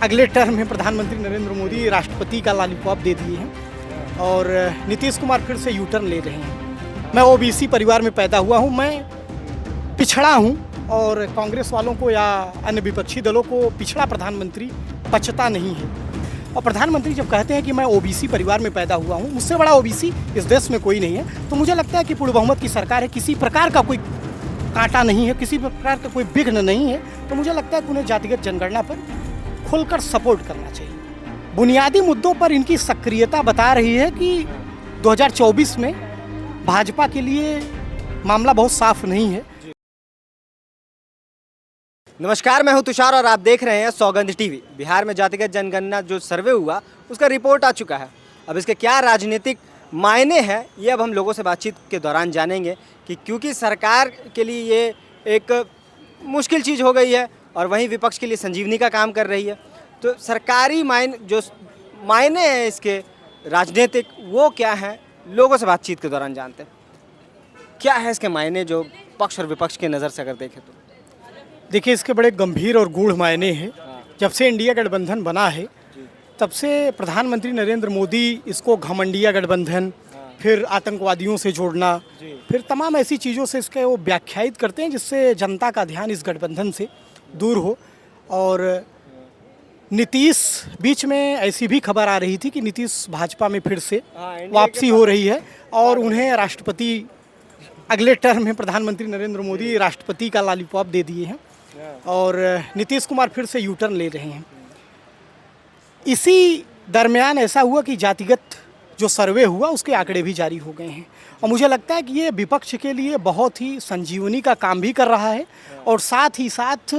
अगले टर्म में प्रधानमंत्री नरेंद्र मोदी राष्ट्रपति का लॉलीपॉप दे दिए हैं और नीतीश कुमार फिर से यू टर्न ले रहे हैं। मैं ओबीसी परिवार में पैदा हुआ हूं, मैं पिछड़ा हूं और कांग्रेस वालों को या अन्य विपक्षी दलों को पिछड़ा प्रधानमंत्री पचता नहीं है। और प्रधानमंत्री जब कहते हैं कि मैं ओबीसी परिवार में पैदा हुआ हूं, मुझसे बड़ा ओबीसी इस देश में कोई नहीं है, तो मुझे लगता है कि पूर्ण बहुमत की सरकार है, किसी प्रकार का कोई कांटा नहीं है, किसी प्रकार का कोई विघ्न नहीं है, तो मुझे लगता है कि उन्हें जातिगत जनगणना पर खुलकर सपोर्ट करना चाहिए। बुनियादी मुद्दों पर इनकी सक्रियता बता रही है कि 2024 में भाजपा के लिए मामला बहुत साफ नहीं है। नमस्कार, मैं हूं तुषार और आप देख रहे हैं सौगंध टीवी। बिहार में जातिगत जनगणना जो सर्वे हुआ उसका रिपोर्ट आ चुका है। अब इसके क्या राजनीतिक मायने हैं ये अब हम लोगों से बातचीत के दौरान जानेंगे कि क्योंकि सरकार के लिए ये एक मुश्किल चीज़ हो गई है और वहीं विपक्ष के लिए संजीवनी का काम कर रही है, तो सरकारी मायने हैं इसके राजनीतिक, वो क्या हैं, लोगों से बातचीत के दौरान जानते हैं क्या है इसके मायने जो पक्ष और विपक्ष की नज़र से अगर देखें तो। देखिए, इसके बड़े गंभीर और गूढ़ मायने हैं। जब से इंडिया गठबंधन बना है तब से प्रधानमंत्री नरेंद्र मोदी इसको घमंडिया गठबंधन, फिर आतंकवादियों से जोड़ना, फिर तमाम ऐसी चीज़ों से इसके वो व्याख्यायित करते हैं जिससे जनता का ध्यान इस गठबंधन से दूर हो। और नीतीश, बीच में ऐसी भी खबर आ रही थी कि नीतीश भाजपा में फिर से वापसी हो रही है और उन्हें राष्ट्रपति, अगले टर्म में प्रधानमंत्री नरेंद्र मोदी राष्ट्रपति का लॉलीपॉप दे दिए हैं और नीतीश कुमार फिर से यू टर्न ले रहे हैं। इसी दरमियान ऐसा हुआ कि जातिगत जो सर्वे हुआ उसके आंकड़े भी जारी हो गए हैं और मुझे लगता है कि ये विपक्ष के लिए बहुत ही संजीवनी का काम भी कर रहा है और साथ ही साथ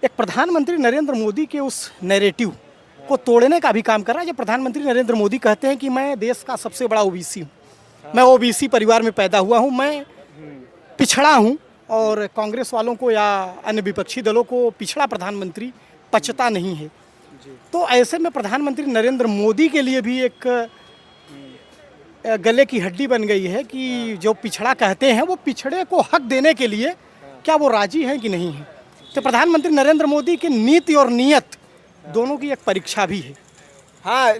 एक प्रधानमंत्री नरेंद्र मोदी के उस नैरेटिव को तोड़ने का भी काम कर रहा है। जब प्रधानमंत्री नरेंद्र मोदी कहते हैं कि मैं देश का सबसे बड़ा ओबीसी हूँ, मैं ओबीसी परिवार में पैदा हुआ हूँ, मैं पिछड़ा हूँ और कांग्रेस वालों को या अन्य विपक्षी दलों को पिछड़ा प्रधानमंत्री पचता नहीं है, तो ऐसे में प्रधानमंत्री नरेंद्र मोदी के लिए भी एक गले की हड्डी बन गई है कि जो पिछड़ा कहते हैं वो पिछड़े को हक देने के लिए क्या वो राजी हैं कि नहीं है। तो प्रधानमंत्री नरेंद्र मोदी की नीति और नीयत दोनों की एक परीक्षा भी है। हाँ,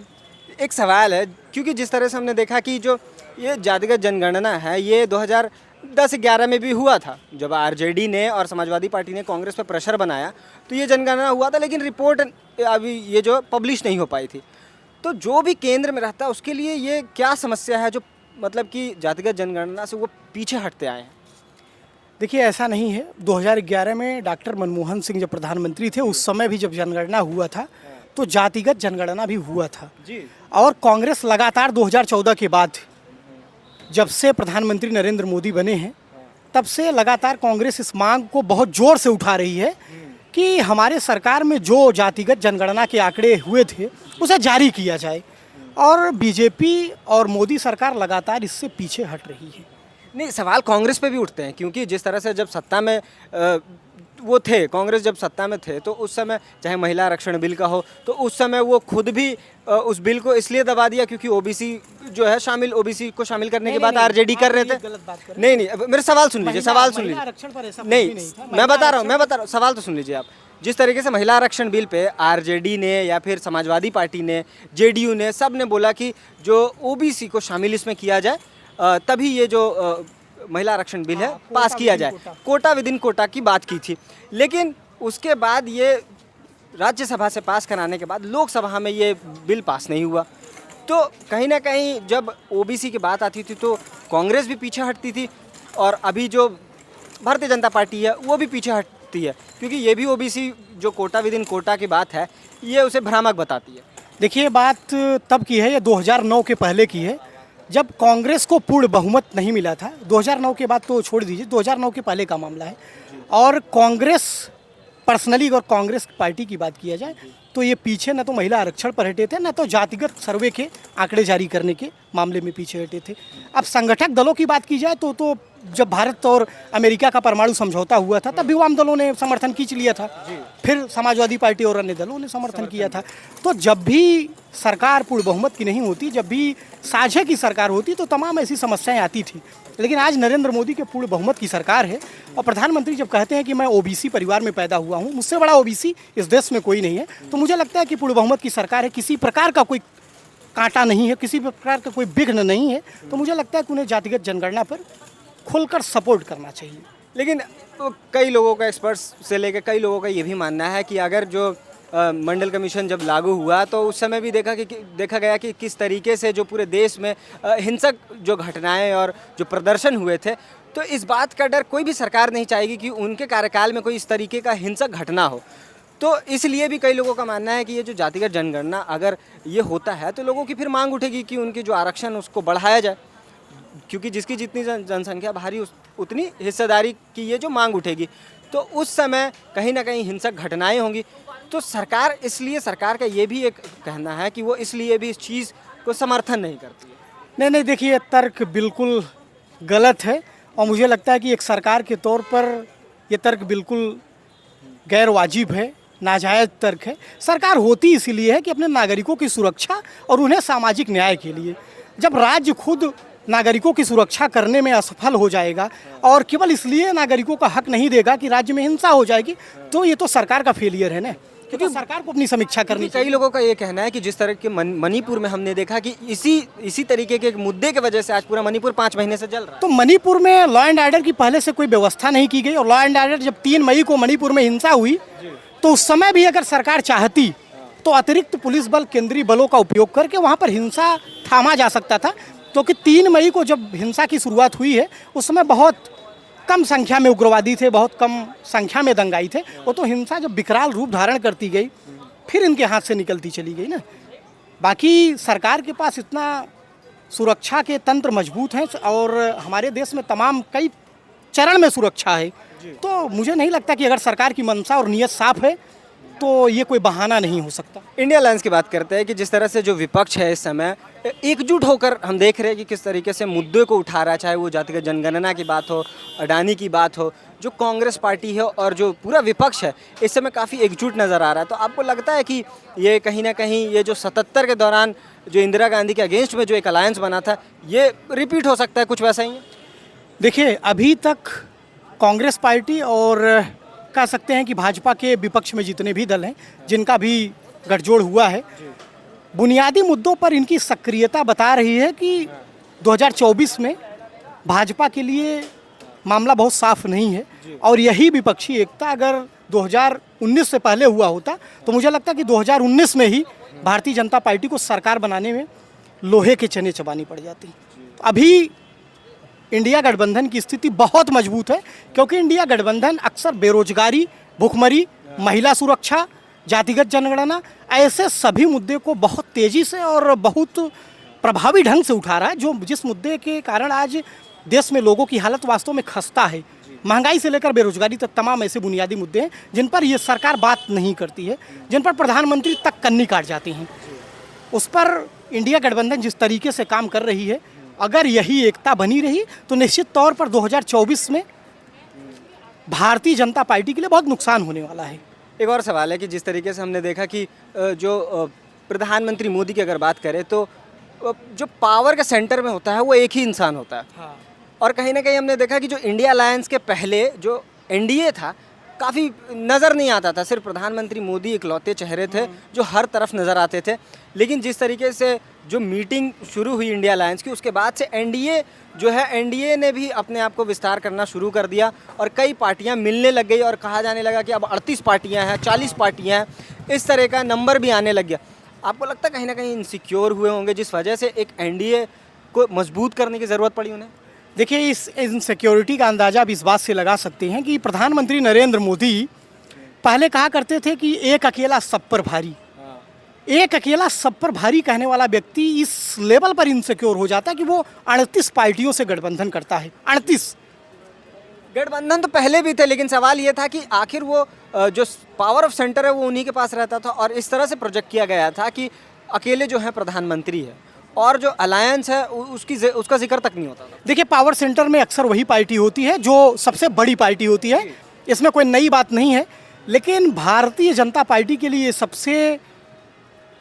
एक सवाल है, क्योंकि जिस तरह से हमने देखा कि जो ये जातिगत जनगणना है ये 2010-11 में भी हुआ था, जब आरजेडी ने और समाजवादी पार्टी ने कांग्रेस पर प्रेशर बनाया तो ये जनगणना हुआ था, लेकिन रिपोर्ट अभी ये जो पब्लिश नहीं हो पाई थी। तो जो भी केंद्र में रहता है उसके लिए ये क्या समस्या है जो मतलब कि जातिगत जनगणना से वो पीछे हटते आए हैं। देखिए, ऐसा नहीं है। 2011 में डॉक्टर मनमोहन सिंह जब प्रधानमंत्री थे उस समय भी जब जनगणना हुआ था तो जातिगत जनगणना भी हुआ था जी। और कांग्रेस लगातार 2014 के बाद जब से प्रधानमंत्री नरेंद्र मोदी बने हैं तब से लगातार कांग्रेस इस मांग को बहुत जोर से उठा रही है कि हमारे सरकार में जो जातिगत जनगणना के आंकड़े हुए थे उसे जारी किया जाए और बीजेपी और मोदी सरकार लगातार इससे पीछे हट रही है। नहीं, सवाल कांग्रेस पे भी उठते हैं, क्योंकि जिस तरह से जब सत्ता में वो थे, कांग्रेस जब सत्ता में थे तो उस समय चाहे महिला आरक्षण बिल का हो तो उस समय वो खुद भी उस बिल को इसलिए दबा दिया क्योंकि ओबीसी जो है शामिल, ओबीसी को शामिल करने की बात आरजेडी कर रहे थे। नहीं, मेरे सवाल सुन लीजिए, नहीं, मैं बता रहा हूँ, सवाल तो सुन लीजिए आप। जिस तरीके से महिला आरक्षण बिल पे आरजेडी ने या फिर समाजवादी पार्टी ने, जेडीयू ने, सब ने बोला कि जो ओबीसी को शामिल इसमें किया जाए तभी ये जो महिला आरक्षण बिल है पास किया जाए, कोटा विद इन कोटा की बात की थी। लेकिन उसके बाद ये राज्यसभा से पास कराने के बाद लोकसभा में ये बिल पास नहीं हुआ, तो कहीं ना कहीं जब ओबीसी की बात आती थी तो कांग्रेस भी पीछे हटती थी और अभी जो भारतीय जनता पार्टी है वो भी पीछे हटती है, क्योंकि ये भी ओबीसी जो कोटा विद इन कोटा की बात है ये उसे भ्रामक बताती है। देखिए, बात तब की है, ये 2009 के पहले की है जब कांग्रेस को पूर्ण बहुमत नहीं मिला था। 2009 के बाद तो छोड़ दीजिए, 2009 के पहले का मामला है। और कांग्रेस पर्सनली, अगर कांग्रेस पार्टी की बात किया जाए तो ये पीछे न तो महिला आरक्षण पर हटे थे, न तो जातिगत सर्वे के आंकड़े जारी करने के मामले में पीछे हटे थे। अब संगठक दलों की बात की जाए तो जब भारत और अमेरिका का परमाणु समझौता हुआ था तब भी वाम दलों ने समर्थन खींच लिया था, फिर समाजवादी पार्टी और अन्य दलों ने समर्थन किया था। तो जब भी सरकार पूर्ण बहुमत की नहीं होती, जब भी साझे की सरकार होती तो तमाम ऐसी समस्याएं आती थी। लेकिन आज नरेंद्र मोदी के पूर्ण बहुमत की सरकार है और प्रधानमंत्री जब कहते हैं कि मैं ओबीसी परिवार में पैदा हुआ हूँ, मुझसे बड़ा ओबीसी इस देश में कोई नहीं है, तो मुझे लगता है कि पूर्ण बहुमत की सरकार है, किसी प्रकार का कोई कांटा नहीं है, किसी प्रकार का कोई विघ्न नहीं है, तो मुझे लगता है कि उन्हें जातिगत जनगणना पर खुलकर सपोर्ट करना चाहिए। लेकिन कई लोगों का, एक्सपर्ट्स से लेकर कई लोगों का ये भी मानना है कि अगर जो मंडल कमीशन जब लागू हुआ तो उस समय भी देखा गया कि किस तरीके से जो पूरे देश में हिंसक जो घटनाएं और जो प्रदर्शन हुए थे, तो इस बात का डर कोई भी सरकार नहीं चाहेगी कि उनके कार्यकाल में कोई इस तरीके का हिंसक घटना हो। तो इसलिए भी कई लोगों का मानना है कि ये जो जातिगत जनगणना अगर ये होता है तो लोगों की फिर मांग उठेगी कि उनकी जो आरक्षण उसको बढ़ाया जाए, क्योंकि जिसकी जितनी जनसंख्या भारी उतनी हिस्सेदारी की ये जो मांग उठेगी, तो उस समय कहीं ना कहीं हिंसक घटनाएं होंगी। तो सरकार का ये भी एक कहना है कि वो इसलिए भी इस चीज़ को समर्थन नहीं करती है। नहीं, देखिए, तर्क बिल्कुल गलत है और मुझे लगता है कि एक सरकार के तौर पर ये तर्क बिल्कुल गैर वाजिब है, नाजायज़ तर्क है। सरकार होती इसीलिए है कि अपने नागरिकों की सुरक्षा और उन्हें सामाजिक न्याय के लिए। जब राज्य खुद नागरिकों की सुरक्षा करने में असफल हो जाएगा और केवल इसलिए नागरिकों का हक नहीं देगा कि राज्य में हिंसा हो जाएगी, तो ये तो सरकार का फेलियर है ना, क्योंकि सरकार को अपनी समीक्षा करनी चाहिए। कई लोगों का ये कहना है कि जिस तरह के मणिपुर में हमने देखा कि इसी तरीके के एक मुद्दे की वजह से आज पूरा मणिपुर 5 महीने से जल रहा है। तो मणिपुर में लॉ एंड ऑर्डर की पहले से कोई व्यवस्था नहीं की गई और लॉ एंड ऑर्डर जब 3 मई को मणिपुर में हिंसा हुई तो उस समय भी अगर सरकार चाहती तो अतिरिक्त पुलिस बल, केंद्रीय बलों का उपयोग करके वहाँ पर हिंसा थामा जा सकता था, क्योंकि 3 मई को जब हिंसा की शुरुआत हुई है उस समय बहुत कम संख्या में उग्रवादी थे, बहुत कम संख्या में दंगाई थे। वो तो हिंसा जब विकराल रूप धारण करती गई फिर इनके हाथ से निकलती चली गई ना। बाकी सरकार के पास इतना सुरक्षा के तंत्र मजबूत हैं और हमारे देश में तमाम कई चरण में सुरक्षा है, तो मुझे नहीं लगता कि अगर सरकार की मंशा और नीयत साफ है तो ये कोई बहाना नहीं हो सकता। इंडिया अलायंस की बात करते हैं कि जिस तरह से जो विपक्ष है इस समय एकजुट होकर हम देख रहे हैं कि किस तरीके से मुद्दे को उठा रहा है, चाहे वो जातिगत जनगणना की बात हो, अडानी की बात हो, जो कांग्रेस पार्टी है और जो पूरा विपक्ष है इस समय काफ़ी एकजुट नज़र आ रहा है। तो आपको लगता है कि ये कहीं ना कहीं ये जो 77 के दौरान जो इंदिरा गांधी के अगेंस्ट में जो एक अलायंस बना था ये रिपीट हो सकता है, कुछ वैसा ही है? देखिए, अभी तक कांग्रेस पार्टी और कह सकते हैं कि भाजपा के विपक्ष में जितने भी दल हैं जिनका भी गठजोड़ हुआ है, बुनियादी मुद्दों पर इनकी सक्रियता बता रही है कि 2024 में भाजपा के लिए मामला बहुत साफ नहीं है और यही विपक्षी एकता अगर 2019 से पहले हुआ होता तो मुझे लगता है कि 2019 में ही भारतीय जनता पार्टी को सरकार बनाने में लोहे के चने चबानी पड़ जाती। अभी इंडिया गठबंधन की स्थिति बहुत मजबूत है, क्योंकि इंडिया गठबंधन अक्सर बेरोजगारी, भुखमरी, महिला सुरक्षा, जातिगत जनगणना ऐसे सभी मुद्दे को बहुत तेज़ी से और बहुत प्रभावी ढंग से उठा रहा है, जो जिस मुद्दे के कारण आज देश में लोगों की हालत वास्तव में खस्ता है। महंगाई से लेकर बेरोजगारी तक तमाम ऐसे बुनियादी मुद्दे हैं जिन पर ये सरकार बात नहीं करती है, जिन पर प्रधानमंत्री तक कन्नी काट जाती हैं। उस पर इंडिया गठबंधन जिस तरीके से काम कर रही है, अगर यही एकता बनी रही तो निश्चित तौर पर 2024 में भारतीय जनता पार्टी के लिए बहुत नुकसान होने वाला है। एक और सवाल है कि जिस तरीके से हमने देखा कि जो प्रधानमंत्री मोदी की अगर बात करें तो जो पावर के सेंटर में होता है वो एक ही इंसान होता है। हाँ। और कहीं ना कहीं हमने देखा कि जो इंडिया अलायंस के पहले जो एनडीए था काफ़ी नज़र नहीं आता था, सिर्फ प्रधानमंत्री मोदी इकलौते चेहरे थे जो हर तरफ नज़र आते थे। लेकिन जिस तरीके से जो मीटिंग शुरू हुई इंडिया अलायंस की, उसके बाद से एनडीए जो है, एनडीए ने भी अपने आप को विस्तार करना शुरू कर दिया और कई पार्टियां मिलने लग गई और कहा जाने लगा कि अब 38 पार्टियां हैं, 40 पार्टियां हैं, इस तरह का नंबर भी आने लग गया। आपको लगता है कहीं ना कहीं इनसिक्योर हुए होंगे जिस वजह से एक एनडीए को मजबूत करने की ज़रूरत पड़ी उन्हें? देखिए, इस इनसिक्योरिटी का अंदाज़ा आप इस बात से लगा सकते हैं कि प्रधानमंत्री नरेंद्र मोदी पहले कहा करते थे कि एक अकेला सब पर भारी। एक अकेला सब पर भारी कहने वाला व्यक्ति इस लेवल पर इनसिक्योर हो जाता है कि वो 38 पार्टियों से गठबंधन करता है। 38 गठबंधन तो पहले भी थे, लेकिन सवाल ये था कि आखिर वो जो पावर ऑफ सेंटर है वो उन्हीं के पास रहता था और इस तरह से प्रोजेक्ट किया गया था कि अकेले जो है प्रधानमंत्री है और जो अलायंस है उसका जिक्र तक नहीं होता था। देखिए, पावर सेंटर में अक्सर वही पार्टी होती है जो सबसे बड़ी पार्टी होती है, इसमें कोई नई बात नहीं है। लेकिन भारतीय जनता पार्टी के लिए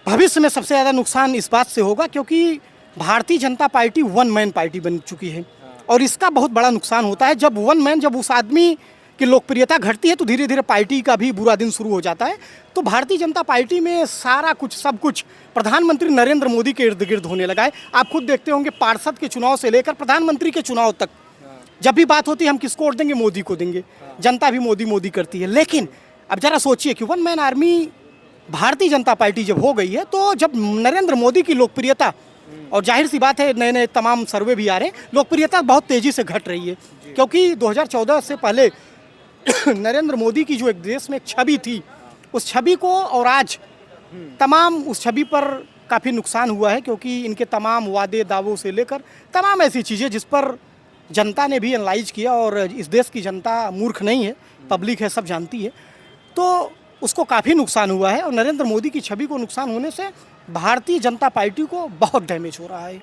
भविष्य में सबसे ज़्यादा नुकसान इस बात से होगा क्योंकि Bharatiya Janata party one man party बन चुकी है और इसका बहुत बड़ा नुकसान होता है। जब वन मैन, जब उस आदमी की लोकप्रियता घटती है तो धीरे धीरे पार्टी का भी बुरा दिन शुरू हो जाता है। तो भारतीय जनता पार्टी में सारा कुछ, सब कुछ प्रधानमंत्री नरेंद्र मोदी के इर्द गिर्द होने लगा है। आप खुद देखते होंगे, पार्षद के चुनाव से लेकर प्रधानमंत्री के चुनाव तक जब भी बात होती है, हम किसको वोट देंगे? मोदी को देंगे। जनता भी मोदी मोदी करती है। लेकिन अब जरा सोचिए कि one man army Bharatiya Janata party जब हो गई है, तो जब नरेंद्र मोदी की लोकप्रियता, और जाहिर सी बात है नए नए तमाम सर्वे भी आ रहे हैं, लोकप्रियता बहुत तेज़ी से घट रही है। क्योंकि 2014 से पहले नरेंद्र मोदी की जो एक देश में एक छवि थी, उस छवि को और आज तमाम उस छवि पर काफ़ी नुकसान हुआ है। क्योंकि इनके तमाम वादे दावों से लेकर तमाम ऐसी चीज़ें जिस पर जनता ने भी एनालाइज किया, और इस देश की जनता मूर्ख नहीं है, पब्लिक है, सब जानती है, तो उसको काफ़ी नुकसान हुआ है। और नरेंद्र मोदी की छवि को नुकसान होने से भारतीय जनता पार्टी को बहुत डैमेज हो रहा है।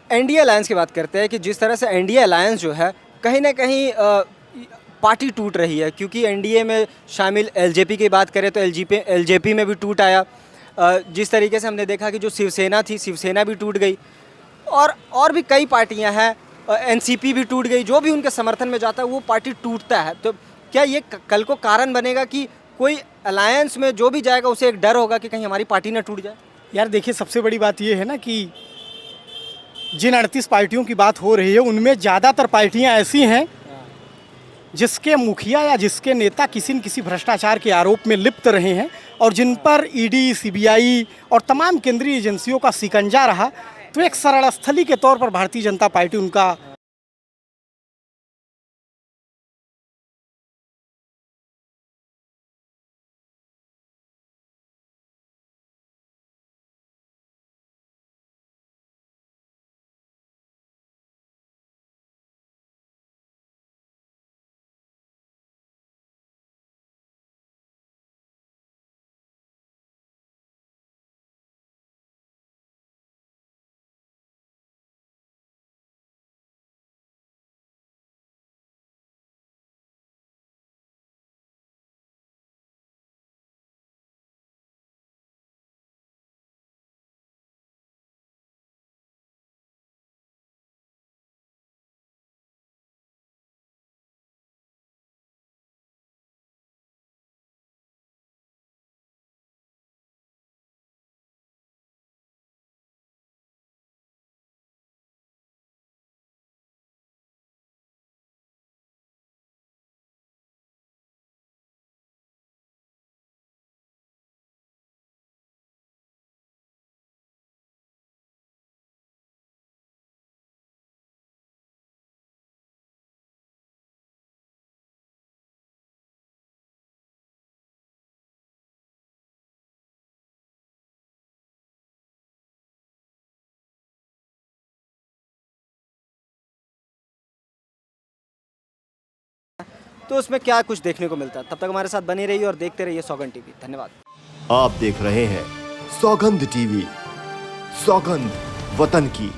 एनडीए अलायंस की बात करते हैं कि जिस तरह से एनडीए अलायंस जो है कहीं ना कहीं पार्टी टूट रही है, क्योंकि एनडीए में शामिल एलजेपी की बात करें तो एलजेपी में भी टूट आया। जिस तरीके से हमने देखा कि जो शिवसेना थी, शिवसेना भी टूट गई, और भी कई पार्टियां हैं, एनसीपी भी टूट गई। जो भी उनके समर्थन में जाता है वो पार्टी टूटता है। तो क्या ये कल को कारण बनेगा कि कोई अलायंस में जो भी जाएगा उसे एक डर होगा कि कहीं हमारी पार्टी ना टूट जाए? यार देखिए, सबसे बड़ी बात ये है ना कि जिन 38 पार्टियों की बात हो रही है, उनमें ज़्यादातर पार्टियां ऐसी हैं जिसके मुखिया या जिसके नेता किसी न किसी भ्रष्टाचार के आरोप में लिप्त रहे हैं, और जिन पर ईडी, सीबीआई और तमाम केंद्रीय एजेंसियों का शिकंजा रहा। तो एक सरल स्थली के तौर पर भारतीय जनता पार्टी उनका तो उसमें क्या कुछ देखने को मिलता है? तब तक हमारे साथ बने रहिए और देखते रहिए सौगंध टीवी। धन्यवाद। आप देख रहे हैं सौगंध टीवी, सौगंध वतन की।